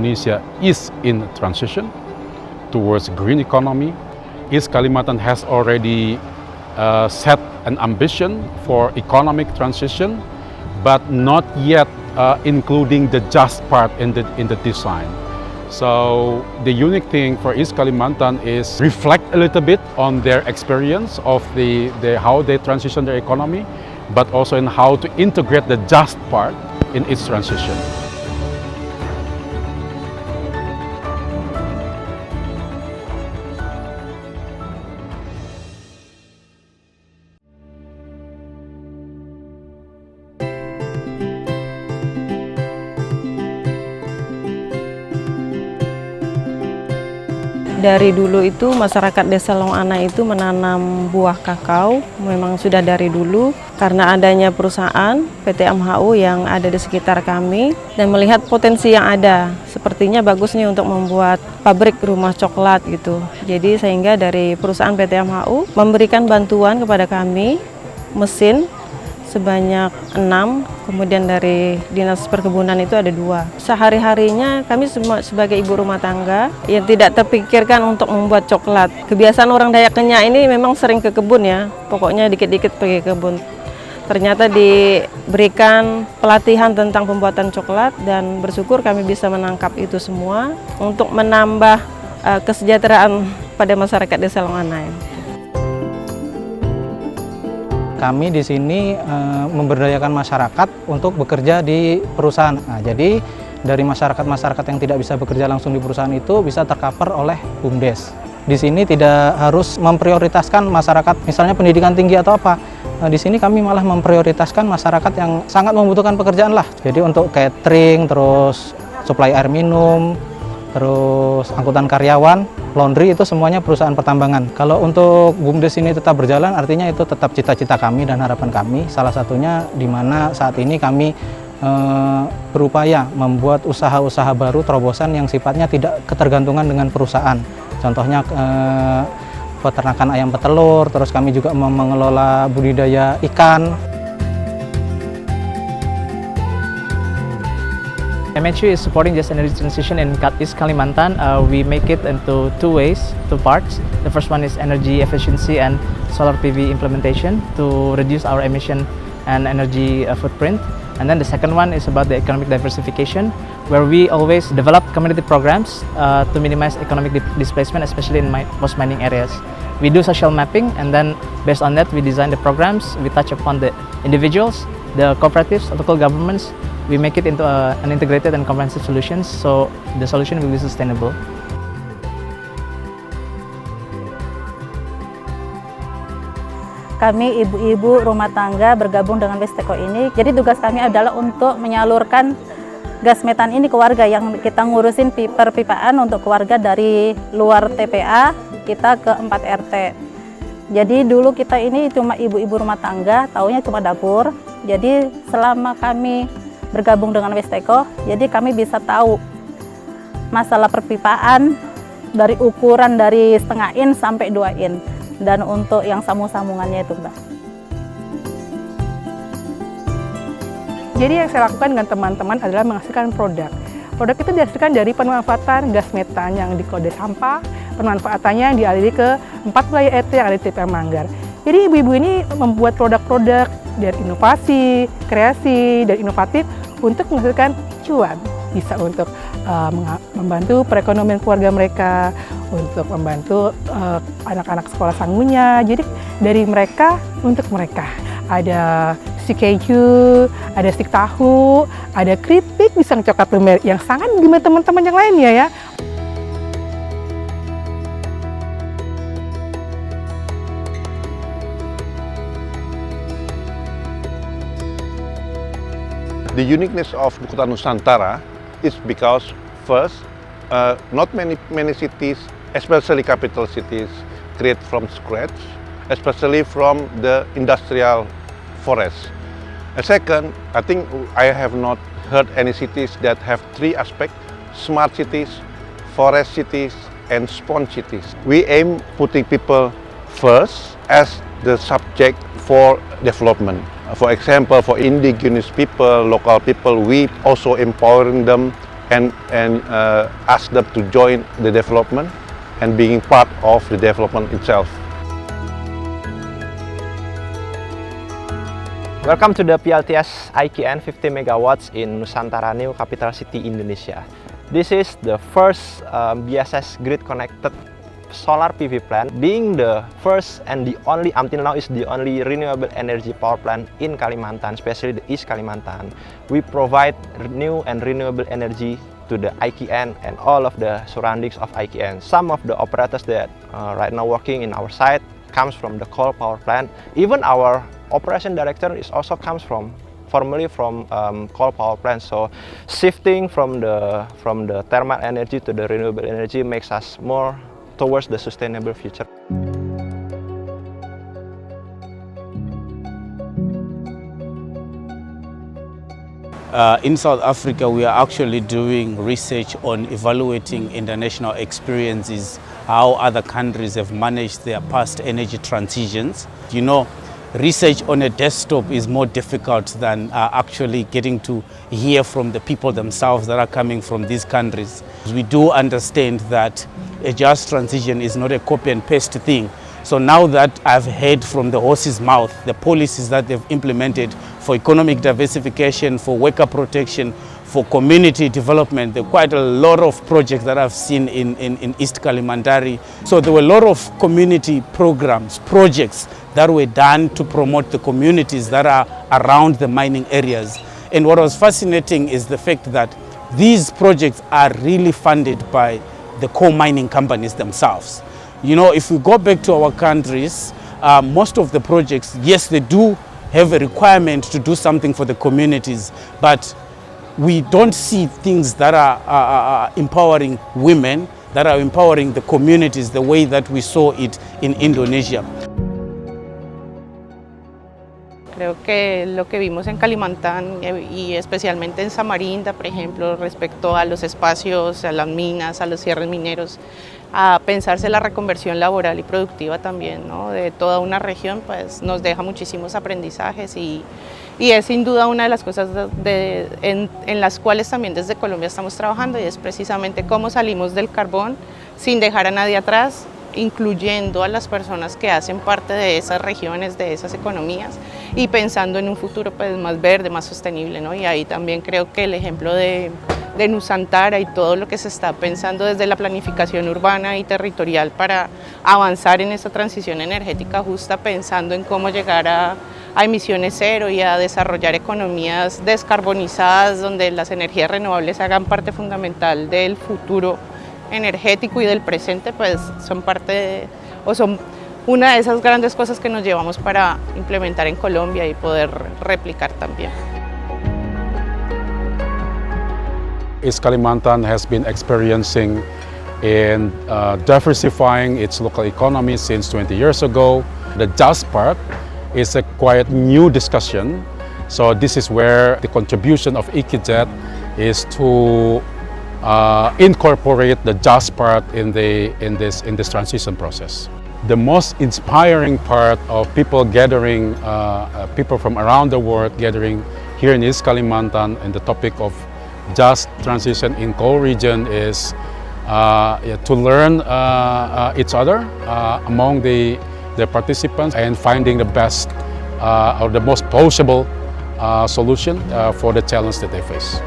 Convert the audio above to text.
Indonesia is in transition towards green economy. East Kalimantan has already set an ambition for economic transition, but not yet including the just part in the design. So the unique thing for East Kalimantan is reflect a little bit on their experience of how they transition their economy, but also in how to integrate the just part in its transition. Dari dulu itu masyarakat Desa Longana itu menanam buah kakao, memang sudah dari dulu karena adanya perusahaan PT MHU yang ada di sekitar kami dan melihat potensi yang ada. Sepertinya bagus nih untuk membuat pabrik rumah coklat gitu. Jadi sehingga dari perusahaan PT MHU memberikan bantuan kepada kami mesin sebanyak 6, kemudian dari Dinas Perkebunan itu ada 2. Sehari-harinya kami sebagai ibu rumah tangga yang tidak terpikirkan untuk membuat coklat. Kebiasaan orang Dayak Kenya ini memang sering ke kebun ya, pokoknya dikit-dikit pergi ke kebun. Ternyata diberikan pelatihan tentang pembuatan coklat dan bersyukur kami bisa menangkap itu semua untuk menambah kesejahteraan pada masyarakat Desa Longana. Kami di sini memberdayakan masyarakat untuk bekerja di perusahaan. Nah, jadi dari masyarakat-masyarakat yang tidak bisa bekerja langsung di perusahaan itu bisa tercover oleh BUMDes. Di sini tidak harus memprioritaskan masyarakat misalnya pendidikan tinggi atau apa. Nah, di sini kami malah memprioritaskan masyarakat yang sangat membutuhkan pekerjaan lah. Jadi untuk catering, terus suplai air minum, terus angkutan karyawan, laundry itu semuanya perusahaan pertambangan. Kalau untuk BUMDes ini tetap berjalan, artinya itu tetap cita-cita kami dan harapan kami. Salah satunya di mana saat ini kami berupaya membuat usaha-usaha baru terobosan yang sifatnya tidak ketergantungan dengan perusahaan. Contohnya peternakan ayam petelur, terus kami juga mengelola budidaya ikan. MHU is supporting just energy transition in East Kalimantan. We make it into 2 ways, 2 parts. The first one is energy efficiency and solar PV implementation to reduce our emission and energy footprint. And then the second one is about the economic diversification, where we always develop community programs to minimize economic displacement, especially in post-mining areas. We do social mapping, and then based on that, we design the programs. We touch upon the individuals, the cooperatives, local governments. We make it into an integrated and comprehensive solutions, so the solution will be sustainable. Kami ibu-ibu rumah tangga bergabung dengan Westeko ini, jadi tugas kami adalah untuk menyalurkan gas metan ini ke warga yang kita ngurusin perpipaan untuk keluarga dari luar TPA, kita ke 4 RT. Jadi dulu kita ini cuma ibu-ibu rumah tangga, taunya cuma dapur. Jadi selama kami bergabung dengan Westeko, jadi kami bisa tahu masalah perpipaan dari ukuran dari setengah in sampai 2 in, dan untuk yang sambung-sambungannya itu, Mbak. Jadi yang saya lakukan dengan teman-teman adalah menghasilkan produk. Produk itu dihasilkan dari pemanfaatan gas metan yang di kode sampah, pemanfaatannya yang dialiri ke 4 wilayah RT yang ada di TPA Manggar. Jadi ibu-ibu ini membuat produk-produk dari inovasi, kreasi, dan inovatif untuk menghasilkan cuan. Bisa untuk membantu perekonomian keluarga mereka, untuk membantu anak-anak sekolah sangunya. Jadi dari mereka untuk mereka. Ada stik keju, ada stik tahu, ada keripik pisang coklat lumer yang sangat gimana teman-teman yang lainnya ya. The uniqueness of Kota Nusantara is because first, not many cities, especially capital cities, create from scratch, especially from the industrial forest. And second, I think I have not heard any cities that have 3 aspects: smart cities, forest cities, and sponge cities. We aim putting people first as the subject for development. For example, for indigenous people, local people, we also empowering them and ask them to join the development and being part of the development itself. Welcome to the PLTS IKN 50 megawatts in Nusantara, New Capital City, Indonesia. This is the first BSS grid-connected solar PV plant, being the first and the only, until now is the only renewable energy power plant in Kalimantan, especially the East Kalimantan. We provide new and renewable energy to the IKN and all of the surroundings of IKN. Some of the operators that right now working in our site comes from the coal power plant. Even our operation director is also comes from formerly from coal power plant. So shifting from the thermal energy to the renewable energy makes us more towards the sustainable future. In South Africa, we are actually doing research on evaluating international experiences, how other countries have managed their past energy transitions. You know, research on a desktop is more difficult than actually getting to hear from the people themselves that are coming from these countries. We do understand that a just transition is not a copy and paste thing. So now that I've heard from the horse's mouth the policies that they've implemented for economic diversification, for worker protection, for community development, there are quite a lot of projects that I've seen in East Kalimantan. So there were a lot of community programs, projects that were done to promote the communities that are around the mining areas. And what was fascinating is the fact that these projects are really funded by the coal mining companies themselves. You know, if we go back to our countries, most of the projects, yes, they do have a requirement to do something for the communities, but we don't see things that are empowering women, that are empowering the communities the way that we saw it in Indonesia. Creo que lo que vimos en Kalimantan y especialmente en Samarinda, por ejemplo, respecto a los espacios, a las minas, a los cierres mineros, a pensarse la reconversión laboral y productiva también, ¿no?, de toda una región, pues nos deja muchísimos aprendizajes y es sin duda una de las cosas en las cuales también desde Colombia estamos trabajando, y es precisamente cómo salimos del carbón sin dejar a nadie atrás, incluyendo a las personas que hacen parte de esas regiones, de esas economías, y pensando en un futuro pues más verde, más sostenible, ¿no? Y ahí también creo que el ejemplo de Nusantara y todo lo que se está pensando desde la planificación urbana y territorial para avanzar en esta transición energética justa, pensando en cómo llegar a emisiones cero y a desarrollar economías descarbonizadas donde las energías renovables hagan parte fundamental del futuro energético y del presente, pues son parte o son una de esas grandes cosas que nos llevamos para implementar en Colombia y poder replicar también. East Kalimantan has been experiencing in diversifying its local economy since 20 years ago. The just part is a quite new discussion. So this is where the contribution of EKZ is to incorporate the just part in this transition process. The most inspiring part of people gathering, people from around the world gathering here in East Kalimantan, and the topic of just transition in coal region is to learn each other among the participants and finding the best or the most plausible solution for the challenge that they face.